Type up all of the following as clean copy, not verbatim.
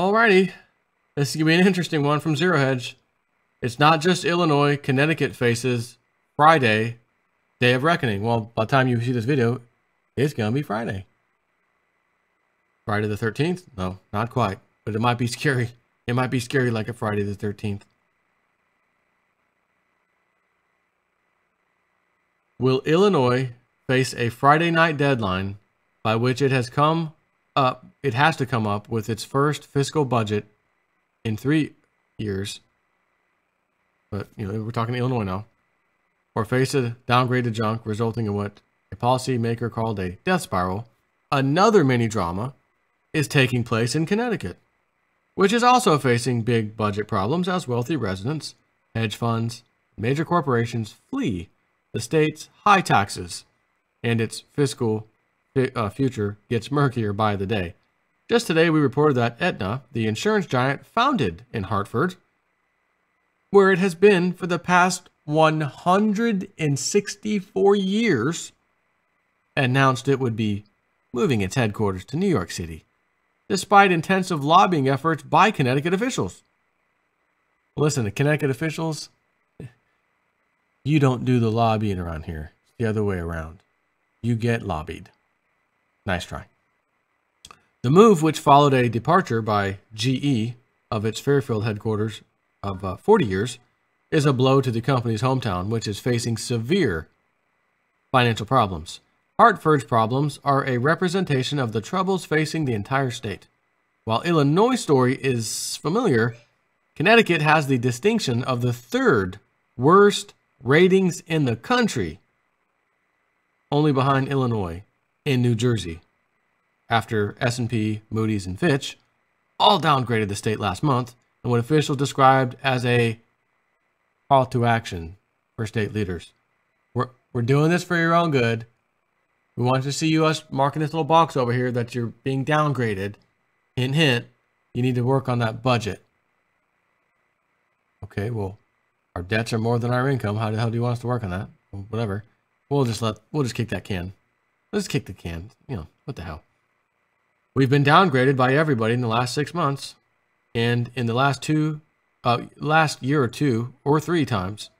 Alrighty, this is going to be an interesting one from Zero Hedge. It's not just Illinois, Connecticut faces Friday, Day of Reckoning. Well, by the time you see this video, it's going to be Friday. Friday the 13th? No, not quite. But it might be scary. It might be scary like a Friday the 13th. Will Illinois face a Friday night deadline by which it has to come up with its first fiscal budget in 3 years? But, we're talking Illinois now. Or face a downgraded junk resulting in what a policymaker called a death spiral. Another mini drama is taking place in Connecticut, which is also facing big budget problems as wealthy residents, hedge funds, major corporations flee the state's high taxes, and its fiscal future gets murkier by the day. Just today, we reported that Aetna, the insurance giant founded in Hartford, where it has been for the past 164 years, announced it would be moving its headquarters to New York City, despite intensive lobbying efforts by Connecticut officials. Listen, the Connecticut officials, you don't do the lobbying around here. It's the other way around. You get lobbied. Nice try. The move, which followed a departure by GE of its Fairfield headquarters of 40 years, is a blow to the company's hometown, which is facing severe financial problems. Hartford's problems are a representation of the troubles facing the entire state. While Illinois' story is familiar, Connecticut has the distinction of the third worst ratings in the country, only behind Illinois and New Jersey, after S&P, Moody's, and Fitch all downgraded the state last month in what officials described as a call to action for state leaders. We're doing this for your own good. We want to see us marking this little box over here that you're being downgraded. Hint, hint, you need to work on that budget. Okay, well, our debts are more than our income. How the hell do you want us to work on that? Well, whatever. We'll just kick that can. Let's kick the can. What the hell? We've been downgraded by everybody in the last 6 months, and in the last year or two or 3 times.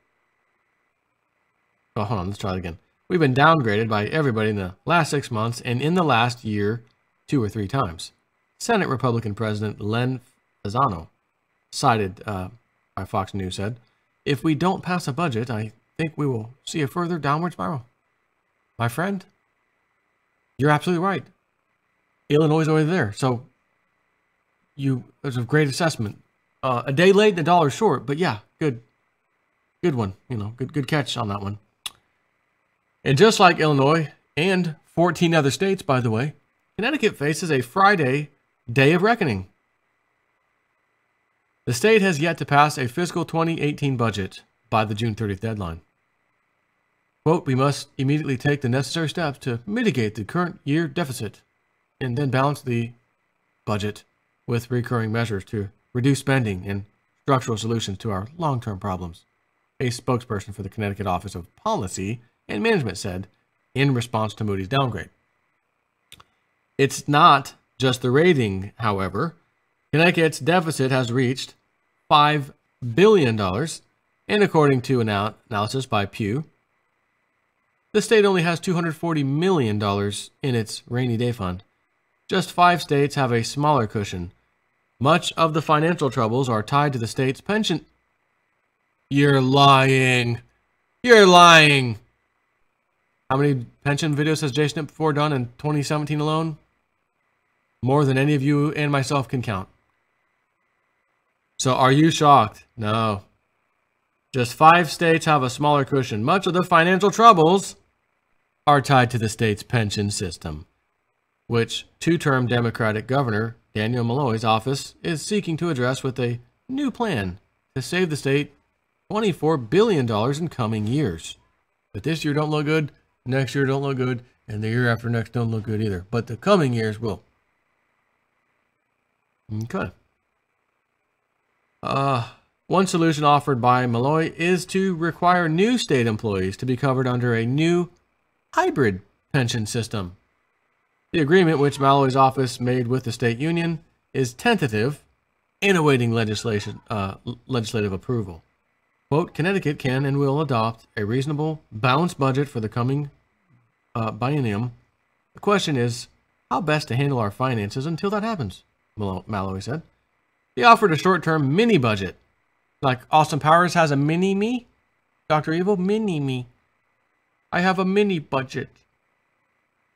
Oh, hold on. Let's try it again. We've been downgraded by everybody in the last 6 months, and in the last year, 2 or 3 times. Senate Republican President Len Fasano, cited by Fox News, said, "If we don't pass a budget, I think we will see a further downward spiral." My friend, you're absolutely right. Illinois is already there, so it's a great assessment. A day late and $1 short, but yeah, good one. Good catch on that one. And just like Illinois and 14 other states, by the way, Connecticut faces a Friday Day of Reckoning. The state has yet to pass a fiscal 2018 budget by the June 30th deadline. Quote, "We must immediately take the necessary steps to mitigate the current year deficit and then balance the budget with recurring measures to reduce spending and structural solutions to our long-term problems," a spokesperson for the Connecticut Office of Policy and Management said in response to Moody's downgrade. It's not just the rating, however. Connecticut's deficit has reached $5 billion, and according to analysis by Pew, the state only has $240 million in its rainy day fund. Just 5 states have a smaller cushion. Much of the financial troubles are tied to the state's pension. You're lying. You're lying. How many pension videos has Jason before done in 2017 alone? More than any of you and myself can count. So are you shocked? No. Just 5 states have a smaller cushion. Much of the financial troubles are tied to the state's pension system, which 2-term Democratic Governor Daniel Malloy's office is seeking to address with a new plan to save the state $24 billion in coming years. But this year don't look good, next year don't look good, and the year after next don't look good either. But the coming years will. Okay. One solution offered by Malloy is to require new state employees to be covered under a new hybrid pension system. The agreement which Malloy's office made with the state union is tentative and awaiting legislative approval. Quote, Connecticut can and will adopt a reasonable, balanced budget for the coming biennium. The question is how best to handle our finances until that happens, Malloy said. He offered a short-term mini-budget. Like Austin Powers has a mini-me? Dr. Evil, mini-me. I have a mini-budget.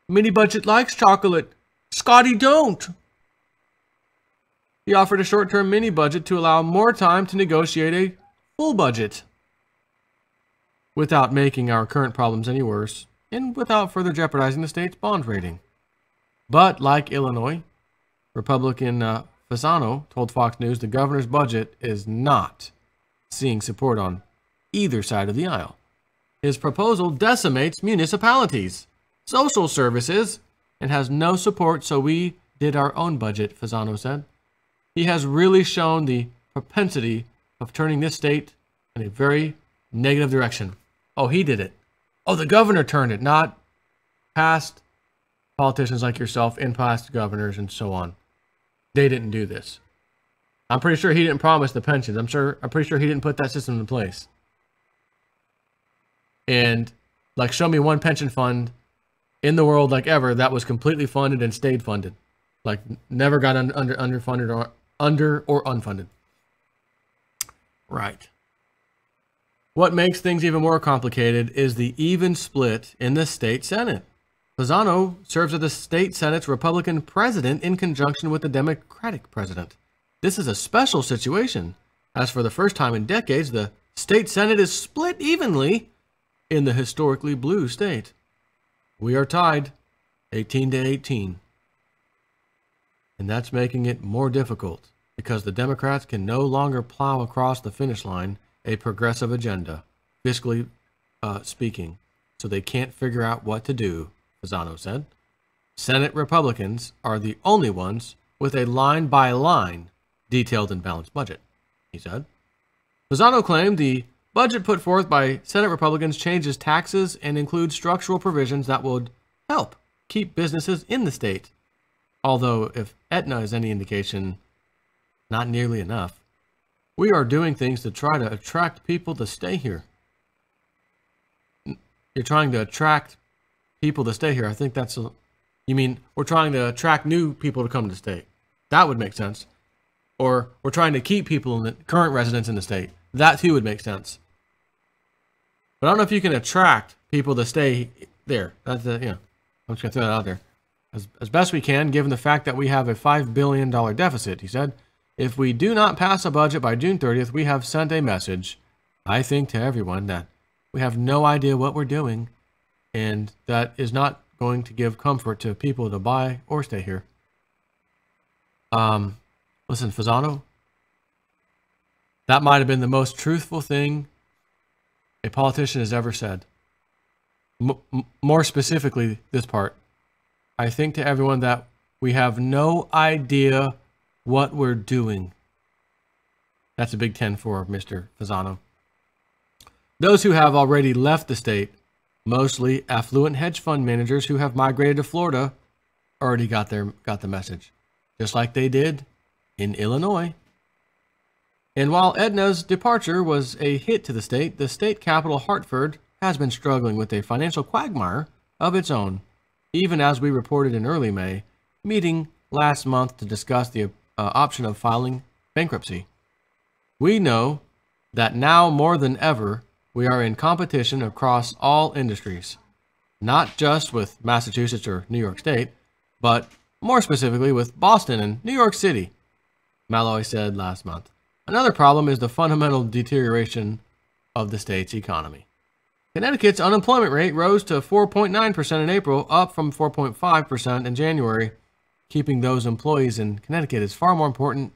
Mini-budget likes chocolate. Scotty don't. He offered a short-term mini-budget to allow more time to negotiate a full budget without making our current problems any worse and without further jeopardizing the state's bond rating. But like Illinois, Republican Fasano told Fox News the governor's budget is not seeing support on either side of the aisle. His proposal decimates municipalities, social services, and has no support, so we did our own budget, Fasano said. He has really shown the propensity of turning this state in a very negative direction. Oh, he did it. Oh, the governor turned it, not past politicians like yourself and past governors and so on. They didn't do this. I'm pretty sure he didn't promise the pensions. I'm pretty sure he didn't put that system in place. And like, show me one pension fund in the world like ever that was completely funded and stayed funded. Like never got underfunded or unfunded. Right. What makes things even more complicated is the even split in the state Senate. Fasano serves as the state Senate's Republican president in conjunction with the Democratic president. This is a special situation, as for the first time in decades, the state Senate is split evenly in the historically blue state. We are tied 18-18. And that's making it more difficult because the Democrats can no longer plow across the finish line a progressive agenda, fiscally speaking, so they can't figure out what to do, Fasano said. Senate Republicans are the only ones with a line-by-line detailed and balanced budget, he said. Fasano claimed the budget put forth by Senate Republicans changes taxes and includes structural provisions that would help keep businesses in the state. Although, if Aetna is any indication, not nearly enough. We are doing things to try to attract people to stay here. You're trying to attract people to stay here. I think that's you mean we're trying to attract new people to come to the state. That would make sense. Or we're trying to keep people in the current residents in the state. That too would make sense. But I don't know if you can attract people to stay there. That's I'm just gonna throw that out there. As best we can, given the fact that we have a $5 billion deficit, he said. If we do not pass a budget by June 30th, we have sent a message, I think, to everyone that we have no idea what we're doing, and that is not going to give comfort to people to buy or stay here. Listen, Fasano, that might have been the most truthful thing a politician has ever said. More specifically, this part. I think to everyone that we have no idea what we're doing. That's a Big 10 for Mr. Fasano. Those who have already left the state, mostly affluent hedge fund managers who have migrated to Florida, already got the message, just like they did in Illinois. And while Aetna's departure was a hit to the state capital Hartford has been struggling with a financial quagmire of its own, even as we reported in early May, meeting last month to discuss the option of filing bankruptcy. We know that now more than ever, we are in competition across all industries, not just with Massachusetts or New York State, but more specifically with Boston and New York City, Malloy said last month. Another problem is the fundamental deterioration of the state's economy. Connecticut's unemployment rate rose to 4.9% in April, up from 4.5% in January. Keeping those employees in Connecticut is far more important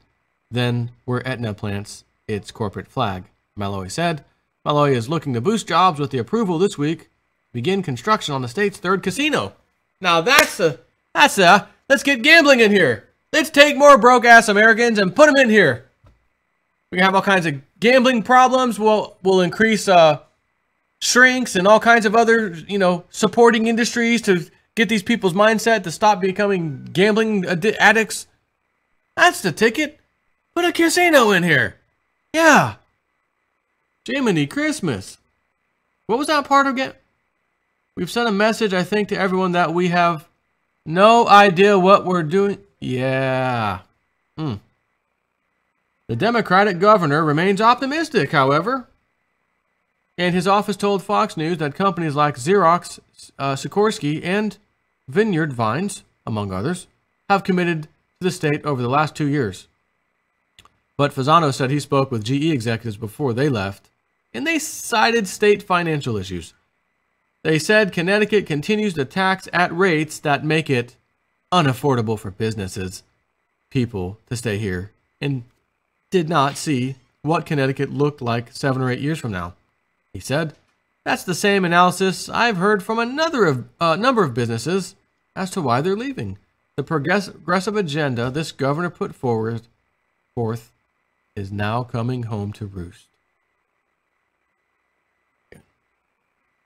than where Aetna plants its corporate flag, Malloy said. Malloy is looking to boost jobs with the approval this week to begin construction on the state's third casino. Now let's get gambling in here. Let's take more broke-ass Americans and put them in here. We can have all kinds of gambling problems. We'll increase shrinks and all kinds of other, supporting industries to get these people's mindset to stop becoming gambling addicts. That's the ticket. Put a casino in here. Yeah. Jiminy Christmas. What was that part again? We've sent a message, I think, to everyone that we have no idea what we're doing. Yeah. The Democratic governor remains optimistic, however. And his office told Fox News that companies like Xerox, Sikorsky, and Vineyard Vines, among others, have committed to the state over the last 2 years. But Fasano said he spoke with GE executives before they left, and they cited state financial issues. They said Connecticut continues to tax at rates that make it unaffordable for businesses, people to stay here, and did not see what Connecticut looked like 7 or 8 years from now. He said, that's the same analysis I've heard from a number of businesses as to why they're leaving. The progressive agenda this governor put forth is now coming home to roost.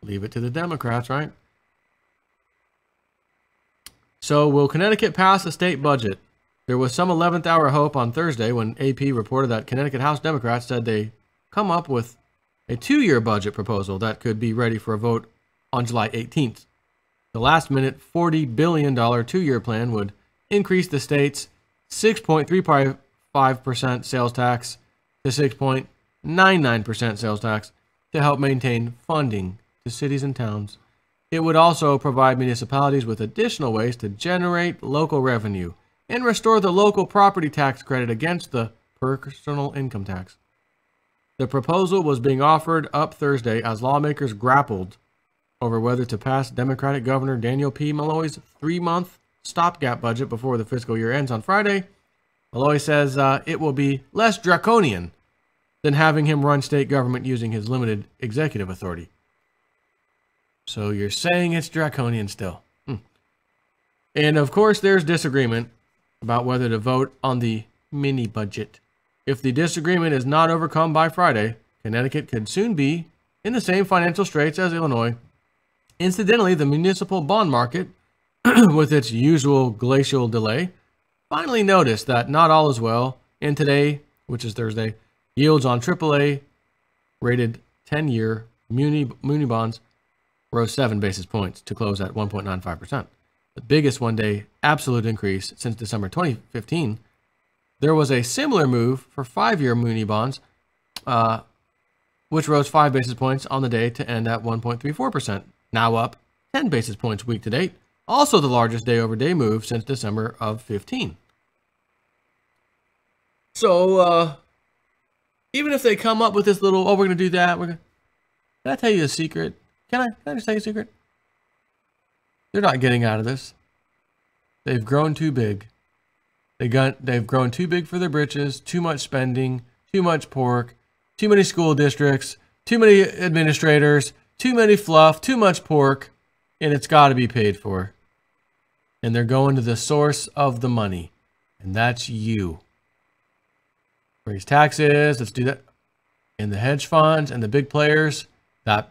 Leave it to the Democrats, right? So will Connecticut pass a state budget? There was some 11th hour hope on Thursday when AP reported that Connecticut House Democrats said they come up with a 2-year budget proposal that could be ready for a vote on July 18th. The last-minute $40 billion 2-year plan would increase the state's 6.35% sales tax to 6.99% sales tax to help maintain funding to cities and towns. It would also provide municipalities with additional ways to generate local revenue and restore the local property tax credit against the personal income tax. The proposal was being offered up Thursday as lawmakers grappled over whether to pass Democratic Governor Daniel P. Malloy's 3-month stopgap budget before the fiscal year ends on Friday. Malloy says it will be less draconian than having him run state government using his limited executive authority. So you're saying it's draconian still. And of course, there's disagreement about whether to vote on the mini budget. If the disagreement is not overcome by Friday, Connecticut could soon be in the same financial straits as Illinois. Incidentally, the municipal bond market, with its usual glacial delay, finally noticed that not all is well, and today, which is Thursday, yields on AAA rated 10-year muni bonds rose 7 basis points to close at 1.95%. The biggest one-day absolute increase since December 2015. There was a similar move for 5-year muni bonds, which rose 5 basis points on the day to end at 1.34%, now up 10 basis points week to date. Also the largest day-over-day move since December of 15. So, even if they come up with this little, we're going to do that, can I tell you a secret? Can I just tell you a secret? They're not getting out of this. They've grown too big. They've grown too big for their britches, too much spending, too much pork, too many school districts, too many administrators, too many fluff, too much pork, and it's got to be paid for. And they're going to the source of the money, and that's you. Raise taxes, let's do that. And the hedge funds and the big players that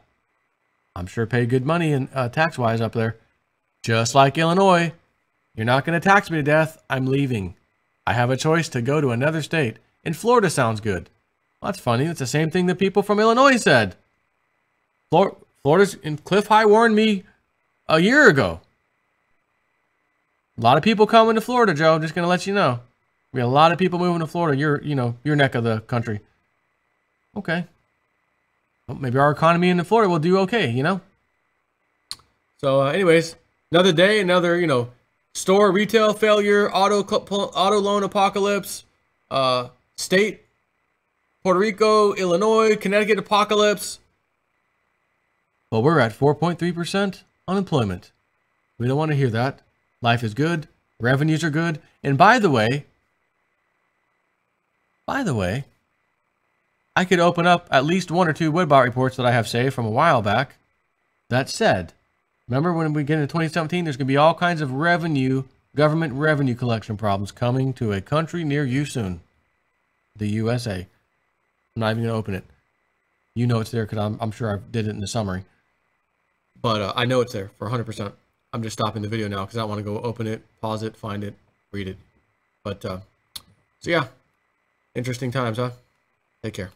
I'm sure pay good money and tax-wise up there. Just like Illinois, you're not going to tax me to death. I'm leaving. I have a choice to go to another state. And Florida sounds good. Well, that's funny. It's the same thing that people from Illinois said. Florida's and Cliff High warned me a year ago. A lot of people coming to Florida, Joe. Just going to let you know. We have a lot of people moving to Florida. Your neck of the country. Okay. Well, maybe our economy in Florida will do okay, So, anyways, another day, another, store retail failure, auto loan apocalypse, state, Puerto Rico, Illinois, Connecticut apocalypse. Well, we're at 4.3% unemployment. We don't want to hear that. Life is good. Revenues are good. And by the way, I could open up at least 1 or 2 Woodbot reports that I have saved from a while back. That said, remember when we get into 2017, there's going to be all kinds of government revenue collection problems coming to a country near you soon. The USA. I'm not even going to open it. You know it's there because I'm sure I did it in the summary. But I know it's there for 100%. I'm just stopping the video now because I don't want to go open it, pause it, find it, read it. But, so yeah. Interesting times, huh? Take care.